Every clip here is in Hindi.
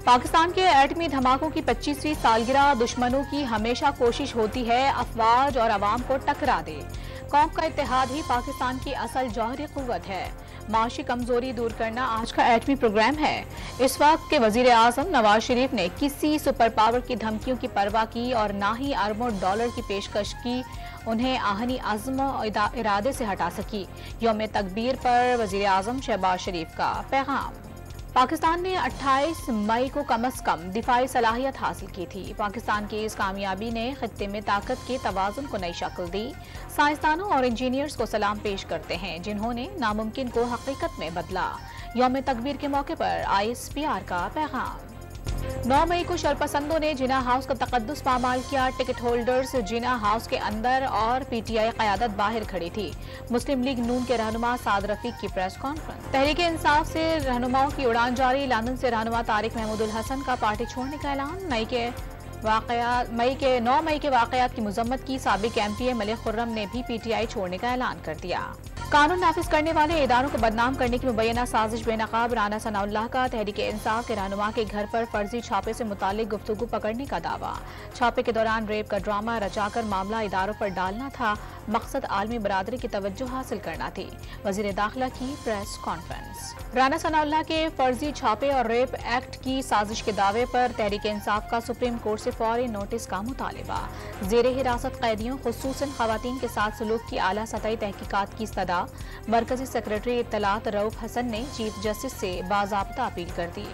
पाकिस्तान के एटमी धमाकों की 25वीं सालगिरह। दुश्मनों की हमेशा कोशिश होती है अफवाज और अवाम को टकरा दे। कौम का इत्तेहाद ही पाकिस्तान की असल जौहरी कुव्वत है। माशी कमजोरी दूर करना आज का एटमी प्रोग्राम है। इस वक्त के वजीर आजम नवाज शरीफ ने किसी सुपर पावर की धमकियों की परवाह की और ना ही अरबों डॉलर की पेशकश की उन्हें आहनी अज़्म और इरादे से हटा सकी। यौम तकबीर पर वजीर आजम शहबाज शरीफ का पैगाम। पाकिस्तान ने 28 मई को कम अज कम दिफाई सलाहियत हासिल की थी। पाकिस्तान की इस कामयाबी ने खित्ते में ताकत के तवाज़ुन को नई शक्ल दी। साइंसदानों और इंजीनियर्स को सलाम पेश करते हैं जिन्होंने नामुमकिन को हकीकत में बदला। यौम तकबीर के मौके पर ISPR का पैगाम। 9 मई को शरपसंदों ने जिना हाउस का तकद्दुस पामाल किया। टिकट होल्डर्स जिना हाउस के अंदर और PTI क़यादत बाहर खड़ी थी। मुस्लिम लीग नून के रहनुमा साद रफीक की प्रेस कॉन्फ्रेंस। तहरीक इंसाफ से रहनुमाओं की उड़ान जारी। लंदन से रहनुमा तारिक महमूदुल हसन का पार्टी छोड़ने का ऐलान। 9 मई के वाकयात की मजम्मत की। साबिक MPA मलिक खुर्रम ने भी PTI छोड़ने का ऐलान कर दिया। कानून नाफिज करने वाले इदारों को बदनाम करने की मुबैना साजिश बेनकाब। राना सनाउल्लाह का तहरीक इंसाफ के रहनुमा के घर पर फर्जी छापे से मुतालिक गुफ्तगू पकड़ने का दावा। छापे के दौरान रेप का ड्रामा रचाकर मामला इदारों पर डालना था। मकसद आलमी बरादरी की तवज्जो हासिल करना थी। वजीर दाखिला की प्रेस कॉन्फ्रेंस। राना सनाउल्लाह के फर्जी छापे और रेप एक्ट की साजिश के दावे पर तहरीक इंसाफ का सुप्रीम कोर्ट से फौरी नोटिस का मुतालिबा। जेर हिरासत कैदियों खुसूसन खवातीन के साथ सलूक की आला सतही तहकीकात की सदा। मरकजी सेक्रेटरी इत्तलात रऊफ हसन ने चीफ जस्टिस से बाज़ाब्ता अपील कर दी।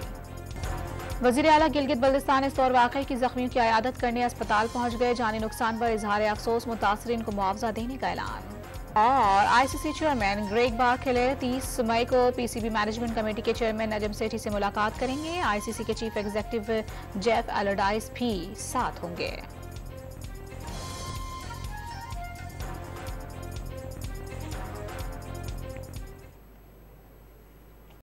वज़ीर आला गिलगित बल्तिस्तान इस तौर वाक़ई की जख्मियों की अयादत करने अस्पताल पहुंच गए। जानी नुकसान पर इजहार अफसोस। मुतासरीन को मुआवजा देने का ऐलान। और ICC चेयरमैन ग्रेग बारखेले 30 मई को PCB मैनेजमेंट कमेटी के चेयरमैन नजम सेठी से मुलाकात करेंगे। ICC के चीफ एग्जीक्यूटिव जेफ एलोडाइस भी साथ होंगे।